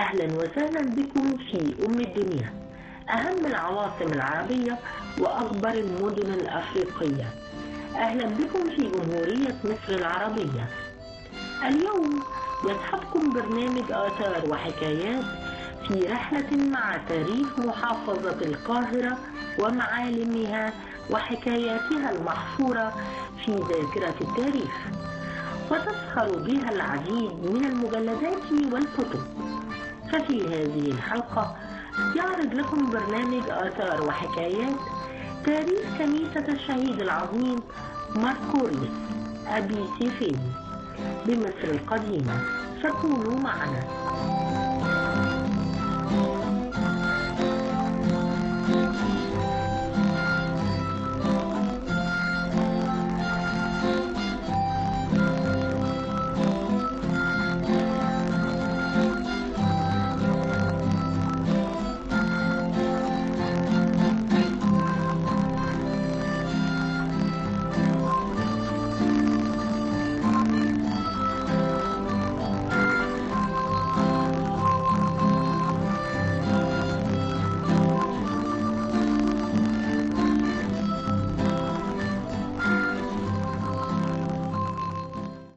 أهلا وسهلا بكم في أم الدنيا، أهم العواصم العربية وأكبر المدن الأفريقية. أهلا بكم في جمهورية مصر العربية. اليوم يصحبكم برنامج آثار وحكايات في رحلة مع تاريخ محافظة القاهرة ومعالمها وحكاياتها المحفورة في ذاكرة التاريخ، وتسخر بها العديد من المجلدات والكتب. ففي هذه الحلقة يعرض لكم برنامج آثار وحكايات تاريخ كنيسة الشهيد العظيم ماركوريوس أبي سيفين بمصر القديمة، فكونوا معنا.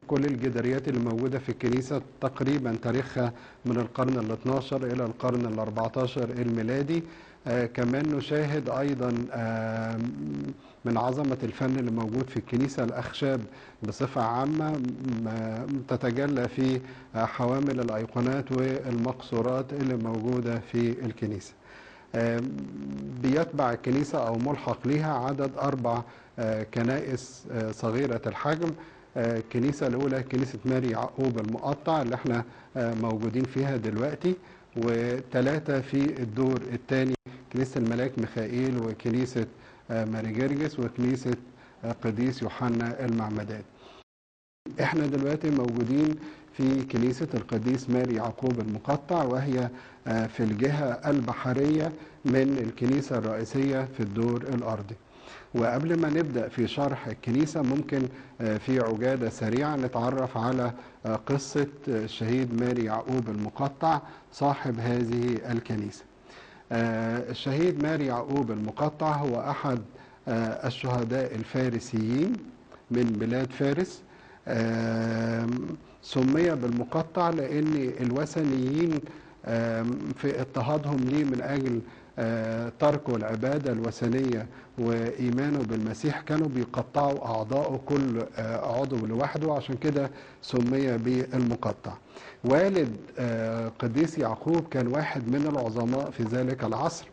كل الجداريات اللي موجودة في الكنيسة تقريبا تاريخها من القرن ال 12 إلى القرن ال 14 الميلادي. كمان نشاهد أيضا من عظمة الفن اللي موجود في الكنيسة الأخشاب بصفة عامة تتجلى في حوامل الأيقونات والمقصورات اللي موجودة في الكنيسة. بيتبع الكنيسة أو ملحق لها عدد 4 كنائس صغيرة الحجم. الكنيسة الأولى كنيسة ماري يعقوب المقطع اللي احنا موجودين فيها دلوقتي، و3 في الدور الثاني كنيسة الملاك ميخائيل وكنيسة ماري جرجس وكنيسة قديس يوحنا المعمدان. احنا دلوقتي موجودين في كنيسة القديس ماري يعقوب المقطع، وهي في الجهة البحرية من الكنيسة الرئيسية في الدور الأرضي. وقبل ما نبدأ في شرح الكنيسة ممكن في عجالة سريعة نتعرف على قصة الشهيد ماري يعقوب المقطع صاحب هذه الكنيسة. الشهيد ماري يعقوب المقطع هو أحد الشهداء الفارسيين من بلاد فارس. سمي بالمقطع لأن الوثنيين في اضطهادهم ليه من أجل تركوا العبادة الوثنية وإيمانه بالمسيح كانوا بيقطعوا أعضاءه كل عضو لوحده، عشان كده سمي بالمقطع. والد قديس يعقوب كان واحد من العظماء في ذلك العصر،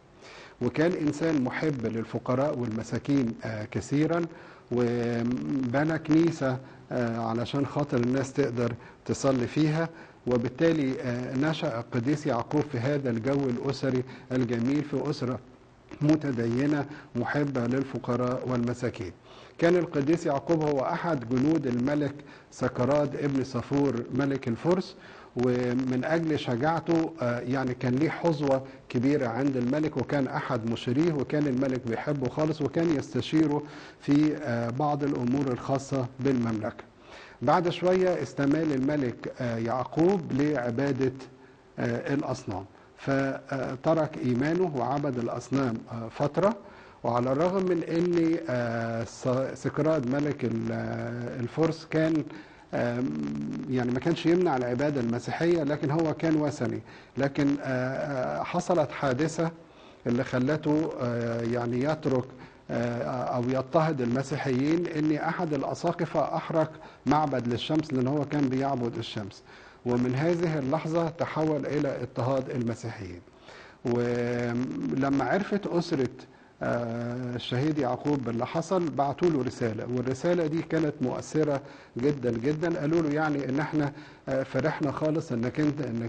وكان إنسان محب للفقراء والمساكين كثيرا، وبنى كنيسة علشان خاطر الناس تقدر تصلي فيها. وبالتالي نشأ القديس يعقوب في هذا الجو الأسري الجميل، في أسرة متدينة محبة للفقراء والمساكين. كان القديس يعقوب هو أحد جنود الملك سكراد ابن صفور ملك الفرس، ومن أجل شجاعته يعني كان ليه حظوة كبيرة عند الملك، وكان أحد مشيريه، وكان الملك بيحبه خالص، وكان يستشيره في بعض الأمور الخاصة بالمملكة. بعد شوية استمال الملك يعقوب لعبادة الأصنام، فترك إيمانه وعبد الأصنام فترة. وعلى الرغم من أن سكراد ملك الفرس كان يعني ما كانش يمنع العبادة المسيحية، لكن هو كان وثني. لكن حصلت حادثة اللي خلته يعني يترك أو يضطهد المسيحيين، أن أحد الأساقفة أحرق معبد للشمس لأن هو كان بيعبد الشمس، ومن هذه اللحظة تحول إلى اضطهاد المسيحيين. ولما عرفت أسرة الشهيد يعقوب باللي حصل بعتوا له رسالة، والرسالة دي كانت مؤثرة جدا جدا. قالوا له يعني ان احنا فرحنا خالص انك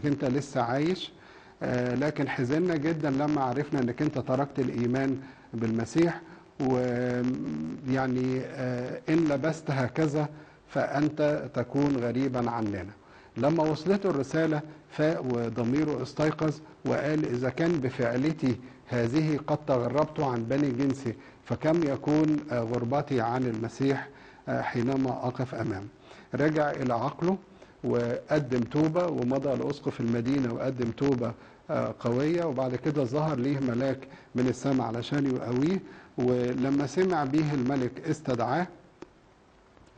انت لسه عايش، لكن حزننا جدا لما عرفنا انك انت تركت الايمان بالمسيح، ويعني ان لبست هكذا فانت تكون غريبا عننا. لما وصلته الرسالة فاق وضميره استيقظ وقال إذا كان بفعلتي هذه قد تغربت عن بني جنسي، فكم يكون غربتي عن المسيح حينما أقف أمامه. رجع إلى عقله وقدم توبة، ومضى لأسقف المدينة وقدم توبة قوية، وبعد كده ظهر ليه ملاك من السماء علشان يقويه، ولما سمع بيه الملك استدعاه،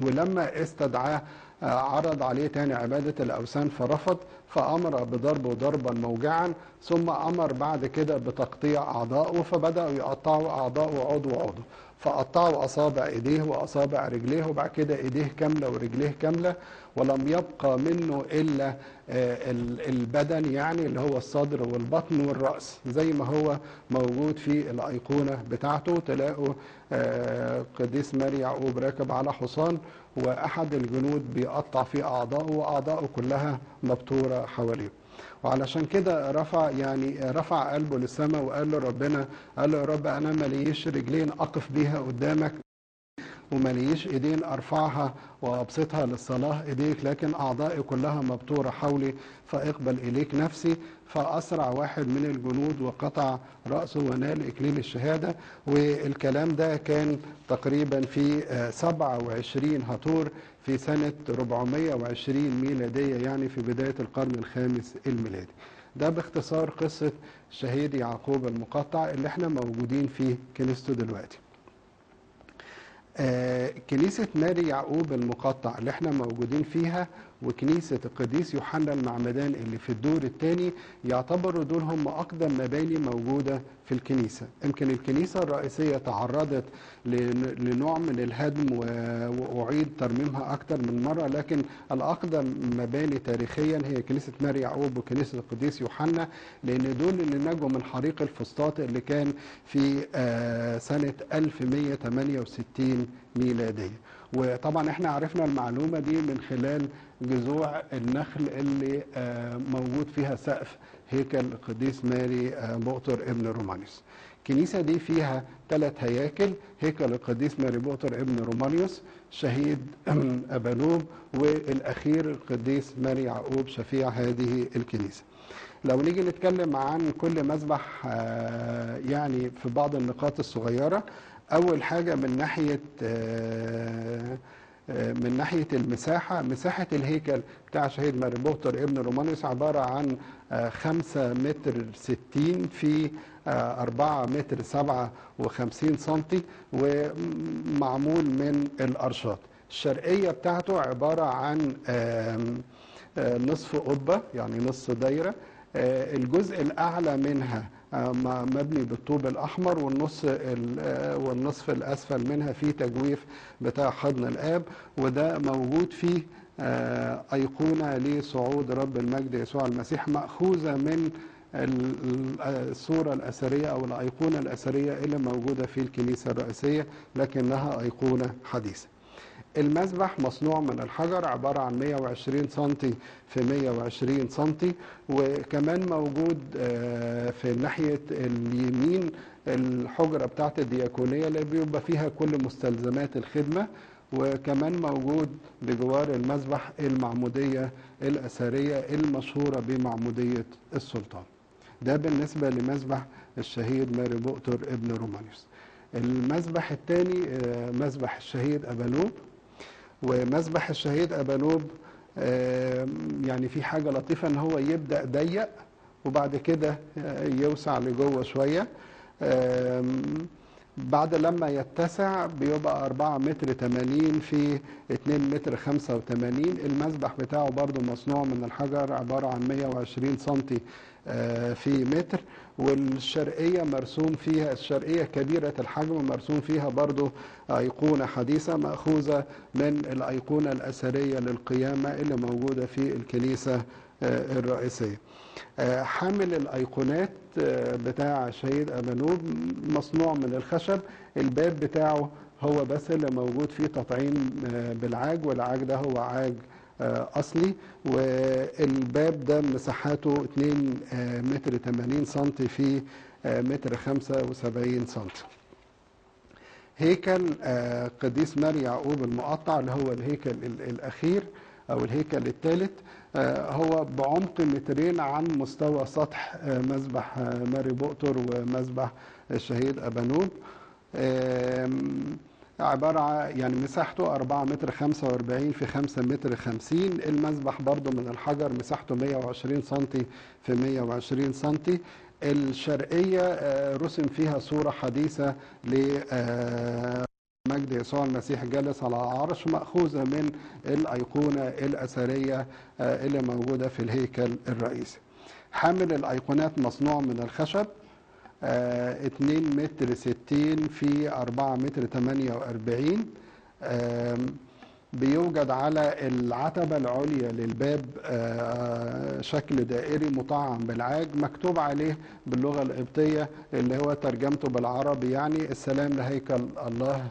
ولما استدعاه عرض عليه تاني عبادة الأوثان فرفض، فأمر بضربه ضربا موجعا، ثم أمر بعد كده بتقطيع أعضائه، فبدأوا يقطعوا أعضائه عضو عضو، فقطعوا أصابع إيديه وأصابع رجليه، وبعد كده إيديه كاملة ورجليه كاملة، ولم يبقى منه إلا البدن، يعني اللي هو الصدر والبطن والرأس، زي ما هو موجود في الأيقونة بتاعته. تلاقوا قديس ماري يعقوب راكب على حصان، وأحد الجنود بيقطع في أعضائه، وأعضائه كلها مبتورة حواليه. وعلشان كده رفع قلبه للسماء وقال له ربنا، قال له يا رب أنا ماليش رجلين أقف بيها قدامك، وماليش ايدين ارفعها وابسطها للصلاه ايديك، لكن اعضائي كلها مبتوره حولي، فاقبل اليك نفسي. فاسرع واحد من الجنود وقطع راسه ونال اكليل الشهاده. والكلام ده كان تقريبا في 27 هطور في سنه 420 ميلاديه، يعني في بدايه القرن الخامس الميلادي. ده باختصار قصه الشهيد يعقوب المقطع اللي احنا موجودين في كنيسته دلوقتي. كنيسة ماري يعقوب المقطع اللي احنا موجودين فيها، وكنيسة القديس يوحنا المعمدان اللي في الدور الثاني، يعتبروا دول هم أقدم مباني موجودة في الكنيسة. يمكن الكنيسة الرئيسية تعرضت لنوع من الهدم وأعيد ترميمها أكثر من مرة، لكن الأقدم مباني تاريخيا هي كنيسة ماري يعقوب وكنيسة القديس يوحنا، لأن دول اللي نجوا من حريق الفسطاط اللي كان في سنة 1168 ميلادية. وطبعا احنا عرفنا المعلومة دي من خلال جذوع النخل اللي موجود فيها سقف هيكل القديس ماري بؤطر ابن رومانيوس. الكنيسة دي فيها 3 هياكل: هيكل القديس ماري بؤطر ابن رومانيوس، شهيد أبانوب، والأخير القديس ماري يعقوب شفيع هذه الكنيسة. لو نيجي نتكلم عن كل مذبح يعني في بعض النقاط الصغيرة، أول حاجة من ناحية المساحة، مساحة الهيكل بتاع شهيد ماري بؤطر ابن رومانيوس عبارة عن 5 متر 60 في 4 متر 57 سنتي، ومعمول من الأرشات. الشرقية بتاعته عبارة عن نصف قبة، يعني نص دايرة. الجزء الأعلى منها مبني بالطوب الأحمر، والنصف الأسفل منها فيه تجويف بتاع حضن الآب، وده موجود فيه أيقونة لصعود رب المجد يسوع المسيح، مأخوذة من الصورة الأثرية أو الأيقونة الأثرية اللي موجودة في الكنيسة الرئيسية، لكنها أيقونة حديثة. المذبح مصنوع من الحجر، عبارة عن 120 سنتي في 120 سنتي، وكمان موجود في ناحية اليمين الحجرة بتاعت الدياكونية اللي بيبقى فيها كل مستلزمات الخدمة، وكمان موجود بجوار المذبح المعمودية الأثرية المشهورة بمعمودية السلطان. ده بالنسبة لمذبح الشهيد ماري بؤطر ابن رومانيوس. المذبح الثاني مذبح الشهيد أبانوب. ومذبح الشهيد أبانوب يعني في حاجة لطيفة ان هو يبدأ ضيق وبعد كده يوسع لجوه شوية، بعد لما يتسع بيبقى 4 متر 80 في 2 متر 85. المذبح بتاعه برضو مصنوع من الحجر، عبارة عن 120 سنتي في متر. والشرقية مرسوم فيها، الشرقية كبيرة الحجم، مرسوم فيها برضو أيقونة حديثة مأخوذة من الأيقونة الأثرية للقيامة اللي موجودة في الكنيسة الرئيسية. حامل الأيقونات بتاع شهيد أبانوب مصنوع من الخشب، الباب بتاعه هو بس اللي موجود فيه تطعيم بالعاج، والعاج ده هو عاج أصلي، والباب ده مساحته 2 متر 80 سنتي في متر 75 سنتي. هيكل قديس ماري يعقوب المقطع اللي هو الهيكل الأخير أو الهيكل الثالث، هو بعمق 2 متر عن مستوى سطح مذبح ماري بؤطر ومذبح الشهيد أبانوب. عبارة عن يعني مساحته 4 متر 45 في 5 متر 50. المسبح برضو من الحجر مساحته 120 سنتي في 120 سنتي. الشرقية رسم فيها صورة حديثة ل مجد يسوع المسيح جالس على العرش، مأخوذة من الأيقونة الأثرية اللي موجودة في الهيكل الرئيسي. حامل الأيقونات مصنوع من الخشب 2 متر 60 في 4 متر 48. بيوجد على العتبة العليا للباب شكل دائري مطعم بالعاج، مكتوب عليه باللغة القبطية اللي هو ترجمته بالعربي يعني السلام لهيكل الله،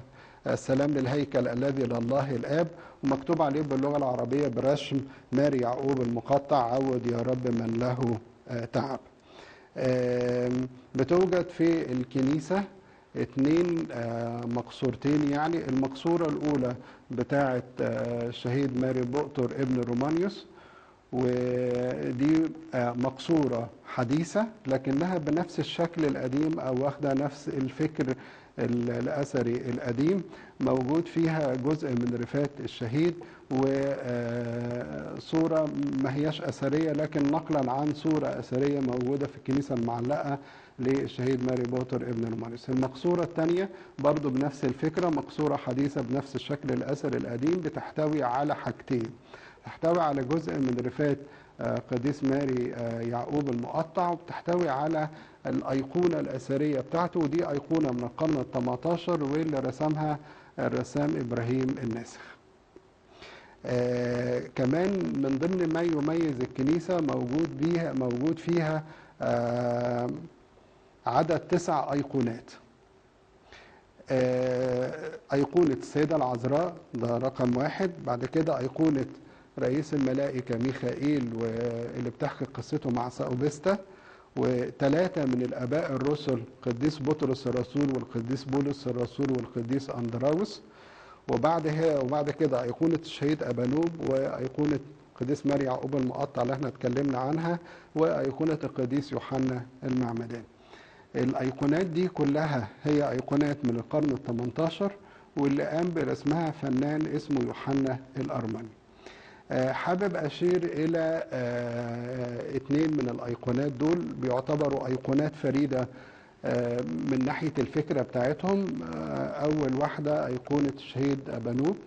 السلام للهيكل الذي لله الآب، ومكتوب عليه باللغة العربية برسم ماري يعقوب المقطع عود يا رب من له تعب. بتوجد في الكنيسة 2 مقصورتين، يعني المقصورة الأولى بتاعة الشهيد ماري بؤتر ابن رومانيوس، ودي مقصورة حديثة لكنها بنفس الشكل القديم أو واخدة نفس الفكر الأثري القديم. موجود فيها جزء من رفات الشهيد وصورة ما هياش أثرية لكن نقلا عن صورة أثرية موجودة في الكنيسة المعلقة للشهيد ماري بوتر ابن رومانيوس. المقصورة الثانية برضو بنفس الفكرة، مقصورة حديثة بنفس الشكل الأثري القديم، بتحتوي على حاجتين. تحتوي على جزء من رفات قديس ماري يعقوب المقطع، وبتحتوي على الأيقونة الأثرية بتاعته، ودي أيقونة من القرن ال18 واللي رسمها الرسام إبراهيم الناسخ. كمان من ضمن ما يميز الكنيسة موجود فيها عدد 9 أيقونات. أيقونة السيدة العذراء ده رقم 1، بعد كده أيقونة رئيس الملائكة ميخائيل واللي بتحكي قصته مع ساوبستا، و3 من الآباء الرسل قديس بطرس الرسول والقديس بولس الرسول والقديس أندراوس، وبعد كده أيقونة الشهيد أبانوب وأيقونة قديس ماري يعقوب المقطع اللي احنا اتكلمنا عنها، وأيقونة القديس يوحنا المعمدان. الأيقونات دي كلها هي أيقونات من القرن ال18 واللي قام برسمها فنان اسمه يوحنا الأرمني. حابب أشير إلى 2 من الأيقونات دول بيعتبروا أيقونات فريدة من ناحية الفكرة بتاعتهم. أول واحدة أيقونة الشهيد أبانوب.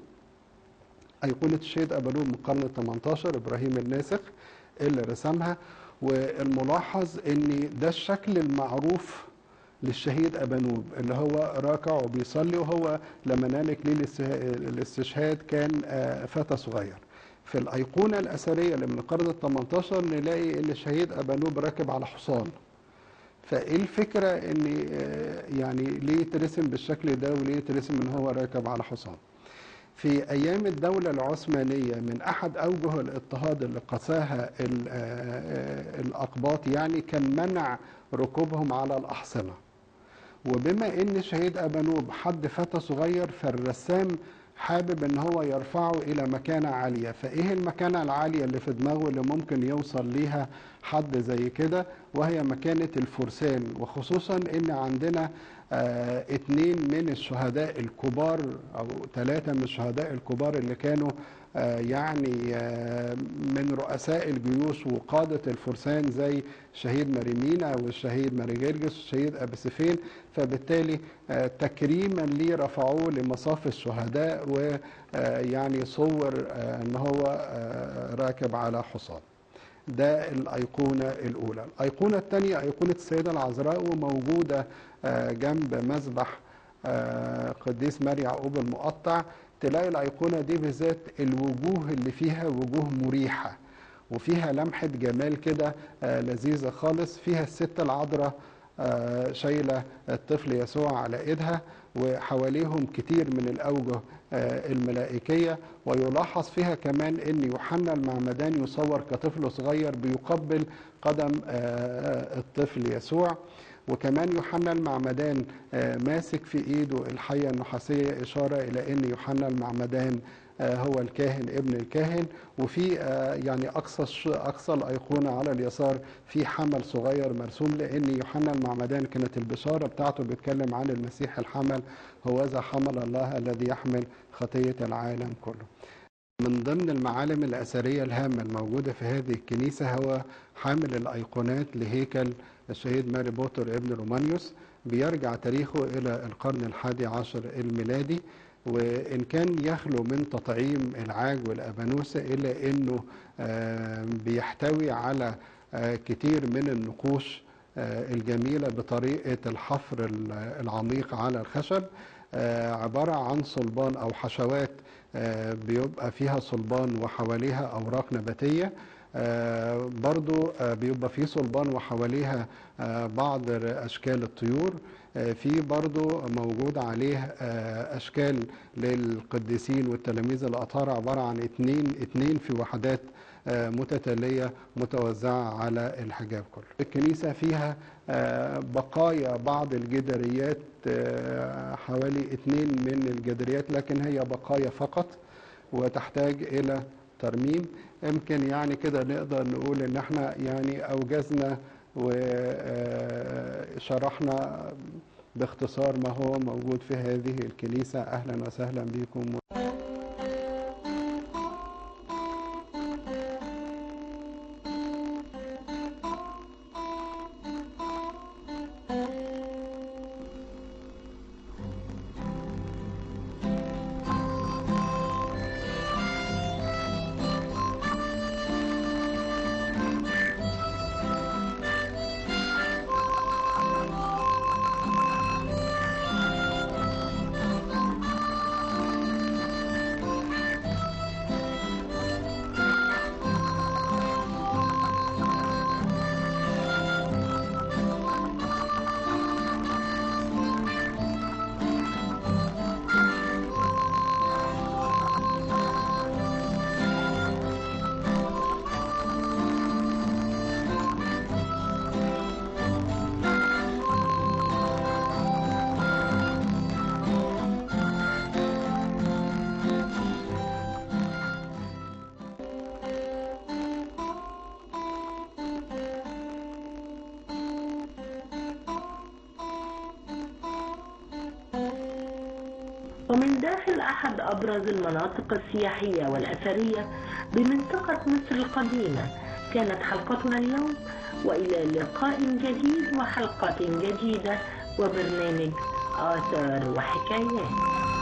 أيقونة الشهيد أبانوب من القرن ال18 إبراهيم الناسخ اللي رسمها، والملاحظ ان ده الشكل المعروف للشهيد أبانوب اللي هو راكع وبيصلي، وهو لما نال إكليل الاستشهاد كان فتى صغير. في الأيقونة الأثرية اللي من القرن ال18 نلاقي ان الشهيد أبانوب راكب على حصان. فايه الفكرة ان يعني ليه ترسم بالشكل ده وليه ترسم ان هو راكب على حصان؟ في أيام الدولة العثمانية من أحد أوجه الاضطهاد اللي قساها الأقباط يعني كان منع ركوبهم على الأحصنة، وبما إن الشهيد أبانوب حد فتى صغير فالرسام حابب إن هو يرفعه إلى مكانة عالية. فإيه المكانة العالية اللي في دماغه اللي ممكن يوصل ليها حد زي كده؟ وهي مكانة الفرسان، وخصوصا إن عندنا 2 من الشهداء الكبار أو 3 من الشهداء الكبار اللي كانوا يعني من رؤساء الجيوش وقادة الفرسان زي شهيد ماريمينا والشهيد ماريجيرجس والشهيد أبسفين، فبالتالي تكريما ليه رفعوه لمصاف الشهداء ويعني صور ان هو راكب على حصان. ده الأيقونة الأولى. الأيقونة الثانية أيقونة السيدة العذراء، وموجودة جنب مذبح قديس ماري يعقوب المقطع. تلاقي الأيقونة دي بالذات الوجوه اللي فيها وجوه مريحة وفيها لمحة جمال كده لذيذة خالص. فيها الست العذراء شايلة الطفل يسوع على ايدها، وحواليهم كتير من الأوجه الملائكية. ويلاحظ فيها كمان ان يوحنا المعمدان يصور كطفل صغير بيقبل قدم الطفل يسوع، وكمان يوحنا المعمدان ماسك في ايده الحية النحاسية إشارة إلى ان يوحنا المعمدان هو الكاهن ابن الكاهن. وفي يعني أقصى الأيقونة على اليسار في حمل صغير مرسوم، لأن يوحنا المعمدان كانت البشارة بتاعته بيتكلم عن المسيح الحمل، هوذا حمل الله الذي يحمل خطية العالم كله. من ضمن المعالم الأثرية الهامة الموجودة في هذه الكنيسة هو حامل الأيقونات لهيكل الشهيد ماري بوتر ابن رومانيوس، بيرجع تاريخه إلى القرن ال11 الميلادي، وإن كان يخلو من تطعيم العاج والأبانوسة إلا أنه بيحتوي على كتير من النقوش الجميلة بطريقة الحفر العميق على الخشب، عبارة عن صلبان أو حشوات بيبقى فيها صلبان وحواليها أوراق نباتية، برضو بيبقى فيه صلبان وحواليها بعض أشكال الطيور، في برضو موجود عليه أشكال للقديسين والتلاميذ الأطهار، عبارة عن اتنين في وحدات متتالية متوزعة على الحجاب كله. الكنيسة فيها بقايا بعض الجداريات، حوالي 2 من الجداريات، لكن هي بقايا فقط وتحتاج إلى ترميم. يمكن يعني كده نقدر نقول إن احنا يعني أوجزنا وشرحنا باختصار ما هو موجود في هذه الكنيسة. أهلا وسهلا بكم. ومن داخل أحد أبرز المناطق السياحية والأثرية بمنطقة مصر القديمة كانت حلقتنا اليوم، وإلى لقاء جديد وحلقة جديدة وبرنامج آثار وحكايات.